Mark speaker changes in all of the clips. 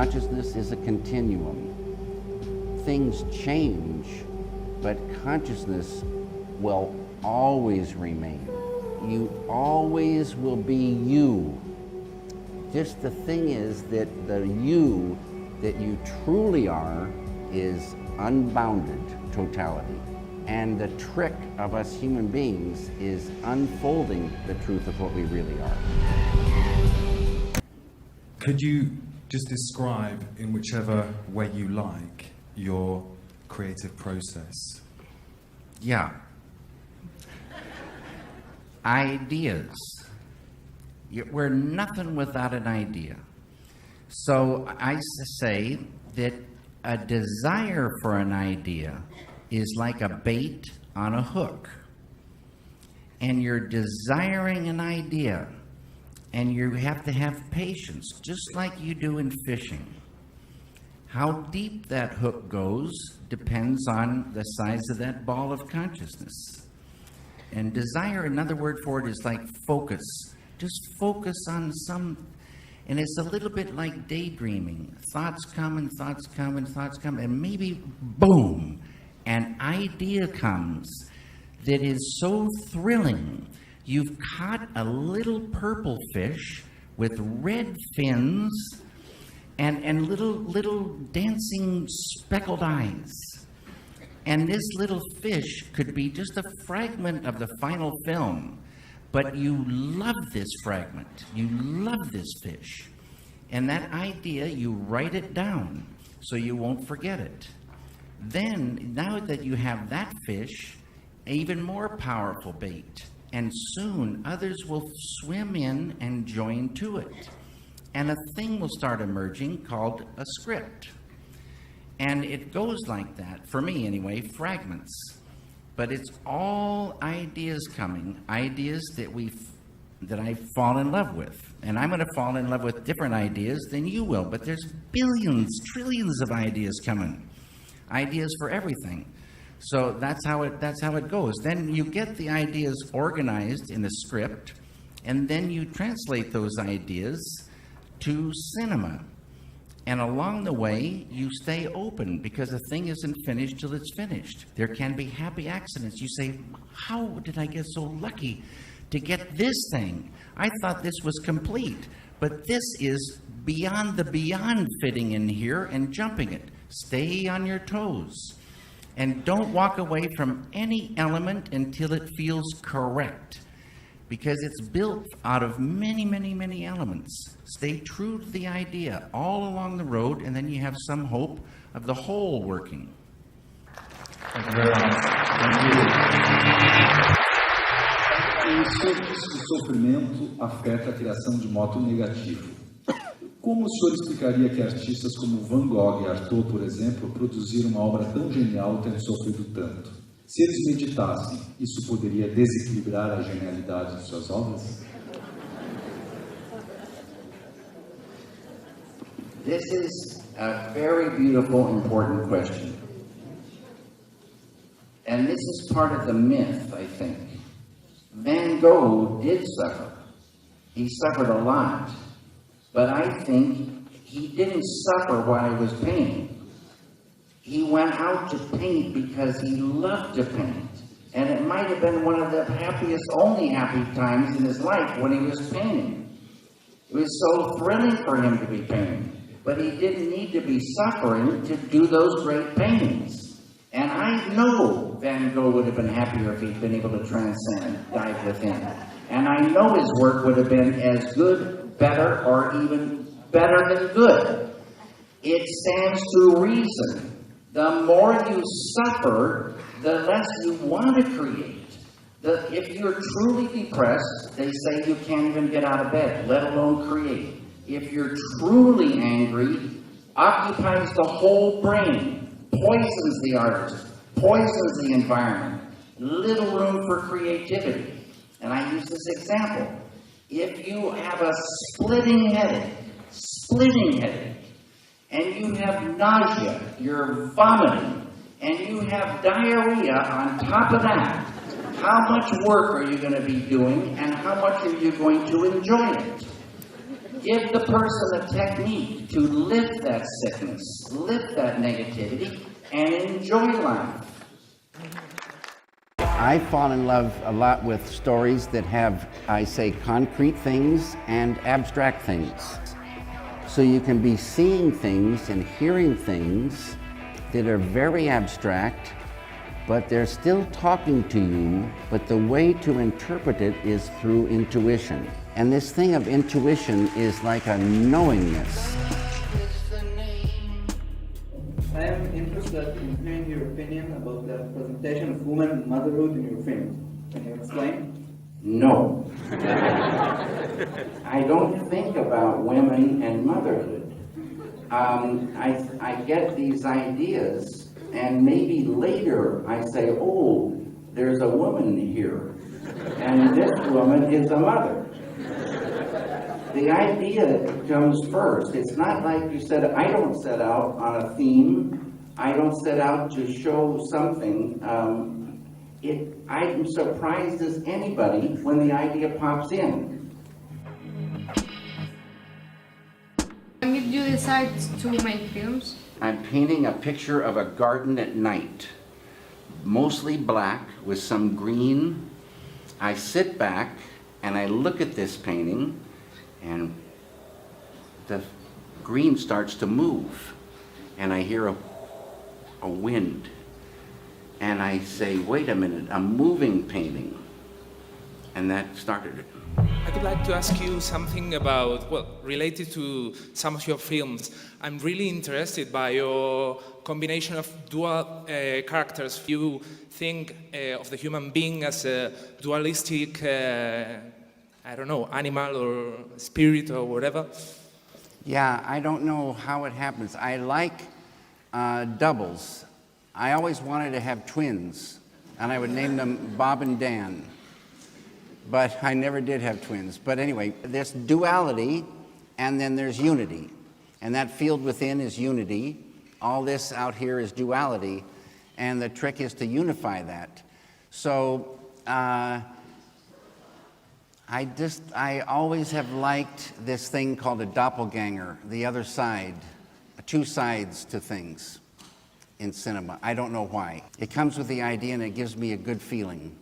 Speaker 1: consciousness is a continuum. Things change, but consciousness will always remain. You always will be you. Just the thing is that the you that you truly are is unbounded totality. And the trick of us human beings is unfolding the truth of what we really are.
Speaker 2: Could you just describe, in whichever way you like, your creative process?
Speaker 1: Yeah. Ideas. We're nothing without an idea. So I say that a desire for an idea is like a bait on a hook. And you're desiring an idea, and you have to have patience, just like you do in fishing. How deep that hook goes depends on the size of that ball of consciousness. And desire, another word for it, is like focus. Just focus on some, and it's a little bit like daydreaming. Thoughts come and thoughts come and thoughts come, and maybe, boom, an idea comes that is so thrilling. You've caught a little purple fish with red fins and little dancing speckled eyes. And this little fish could be just a fragment of the final film, but you love this fragment. You love this fish. And that idea, you write it down so you won't forget it. Then, now that you have that fish, even more powerful bait, and soon others will swim in and join to it. And a thing will start emerging called a script. And it goes like that, for me anyway, fragments. But it's all ideas coming, ideas that I fall in love with. And I'm going to fall in love with different ideas than you will, but there's billions, trillions of ideas coming. Ideas for everything. So that's how it goes. Then you get the ideas organized in a script, and then you translate those ideas to cinema. And along the way, you stay open, because a thing isn't finished till it's finished. There can be happy accidents. You say, how did I get so lucky to get this thing? I thought this was complete, but this is beyond the beyond fitting in here and jumping it. Stay on your toes. And don't walk away from any element until it feels correct, because it's built out of many, many, many elements. Stay true to the idea all along the road, and then you have some hope of the whole working.
Speaker 2: Thank you very much.
Speaker 3: O sofrimento afeta a criação de modo negativo. Como o senhor explicaria que artistas como Van Gogh e Artaud, por exemplo, produziram uma obra tão genial tendo sofrido tanto? Se eles meditassem, isso poderia desequilibrar a genialidade de suas obras?
Speaker 1: This is a very beautiful, important question. And this is part of the myth, I think. Van Gogh did suffer. He suffered a lot. But I think he didn't suffer while he was painting. He went out to paint because he loved to paint. And it might have been one of the happiest, only happy times in his life when he was painting. It was so thrilling for him to be painting. But he didn't need to be suffering to do those great paintings. And I know Van Gogh would have been happier if he'd been able to transcend, dive within. And I know his work would have been as good, better, or even better than good. It stands to reason. The more you suffer, the less you want to create. If you're truly depressed, they say you can't even get out of bed, let alone create. If you're truly angry, occupies the whole brain, poisons the artist, poisons the environment, little room for creativity. And I use this example. If you have a splitting headache, and you have nausea, you're vomiting, and you have diarrhea on top of that, how much work are you going to be doing, and how much are you going to enjoy it? give the person a technique to lift that sickness, lift that negativity, and enjoy life. I fall in love a lot with stories that have, I say, concrete things and abstract things. So you can be seeing things and hearing things that are very abstract, but they're still talking to you, but the way to interpret it is through intuition. And this thing of intuition is like a knowingness.
Speaker 4: I am interested in hearing your opinion about the presentation of women and motherhood in your film. Can you explain?
Speaker 1: No. I don't think about women and motherhood. I get these ideas, and maybe later I say, oh, there's a woman here, and this woman is a mother. The idea comes first. It's not like you said, I don't set out on a theme. I don't set out to show something. I'm surprised as anybody when the idea pops in.
Speaker 5: When did you decide to make films?
Speaker 1: I'm painting a picture of a garden at night, mostly black with some green. I sit back and I look at this painting, and the green starts to move, and I hear a wind, and I say, wait a minute, a moving painting, and that started it.
Speaker 6: I would like to ask you something about, well, related to some of your films. I'm really interested by your combination of dual characters. You think of the human being as a dualistic I don't know, animal or spirit or whatever?
Speaker 1: Yeah, I don't know how it happens. I like doubles. I always wanted to have twins, and I would name them Bob and Dan. But I never did have twins. But anyway, there's duality, and then there's unity. And that field within is unity. All this out here is duality, and the trick is to unify that. So, I always have liked this thing called a doppelganger, the other side, two sides to things in cinema. I don't know why. It comes with the idea and it gives me a good feeling.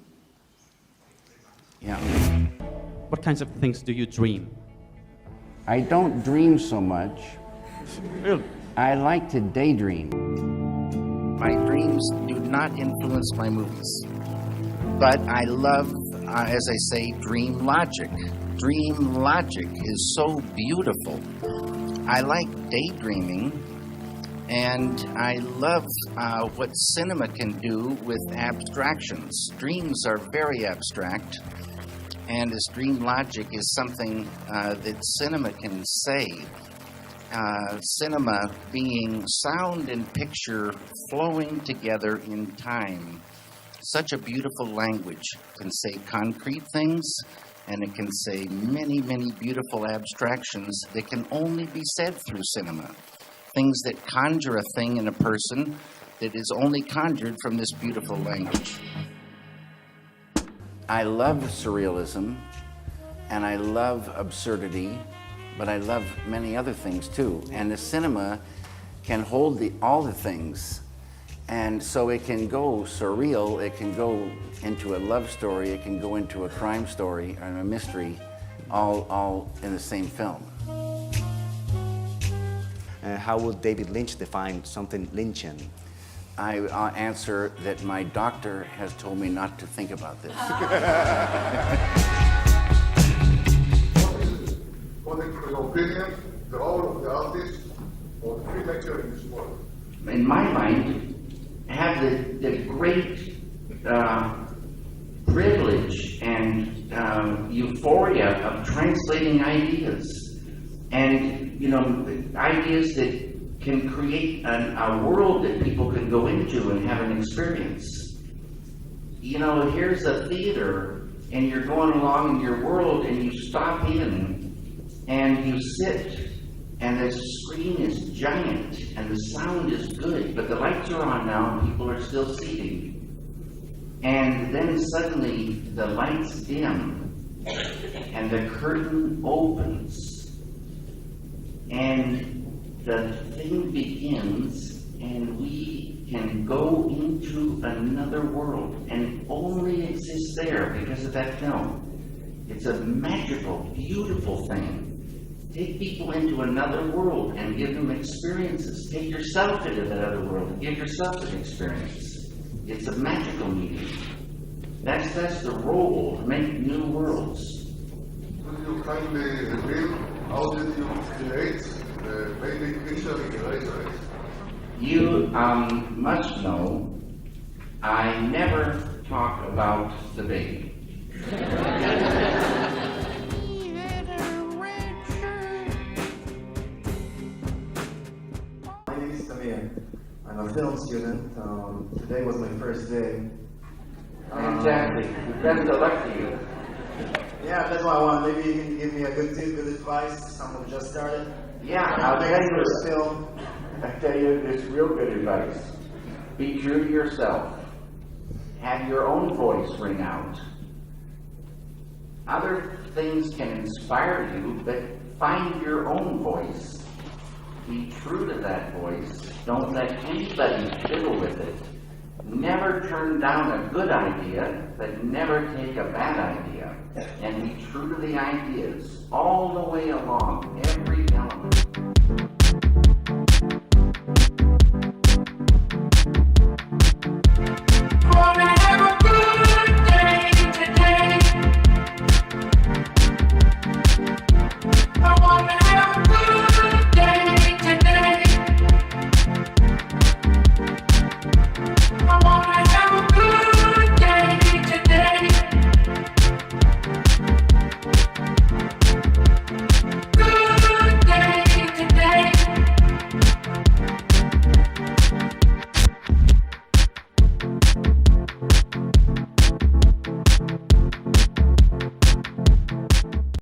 Speaker 1: Yeah.
Speaker 7: What kinds of things do you dream?
Speaker 1: I don't dream so much.
Speaker 7: Really?
Speaker 1: I like to daydream. My dreams do not influence my movies. But I love, as I say, dream logic. Dream logic is so beautiful. I like daydreaming, and I love what cinema can do with abstractions. Dreams are very abstract, and as dream logic is something that cinema can say. Cinema being sound and picture flowing together in time. Such a beautiful language. It can say concrete things, and it can say many, many beautiful abstractions that can only be said through cinema. Things that conjure a thing in a person that is only conjured from this beautiful language. I love surrealism, and I love absurdity, but I love many other things too. And the cinema can hold all the things. And so it can go surreal, it can go into a love story, it can go into a crime story and a mystery, all in the same film.
Speaker 8: How would David Lynch define something Lynchian?
Speaker 1: I answer that my doctor has told me not to think about this.
Speaker 9: What is, in your opinion, the role of the artist or the filmmaker in this world?
Speaker 1: In my mind, have the great privilege and euphoria of translating ideas, and ideas that can create a world that people can go into and have an experience. Here's a theater, and you're going along in your world, and you stop in, and you sit. And the screen is giant, and the sound is good, but the lights are on now, and people are still seating. And then suddenly the lights dim, and the curtain opens, And the thing begins, and we can go into another world and only exist there because of that film. It's a magical, beautiful thing. Take people into another world and give them experiences. Take yourself into that other world and give yourself an experience. It's a magical medium. That's the role, to make new worlds.
Speaker 9: Could you kindly reveal how did you create the basic picture in Eraser?
Speaker 1: You must know I never talk about the baby.
Speaker 10: My name is Samir. I'm a film student. Today was my first day.
Speaker 1: Fantastic. Best of luck to you.
Speaker 10: Yeah, that's what I want. Maybe you can give me a good tip, good advice. Someone who just started.
Speaker 1: Yeah, I'll tell you
Speaker 10: first film.
Speaker 1: I tell you this real good advice. Be true to yourself. Have your own voice ring out. Other things can inspire you, but find your own voice. Be true to that voice. Don't let anybody fiddle with it. Never turn down a good idea, but never take a bad idea. And be true to the ideas all the way along, every element.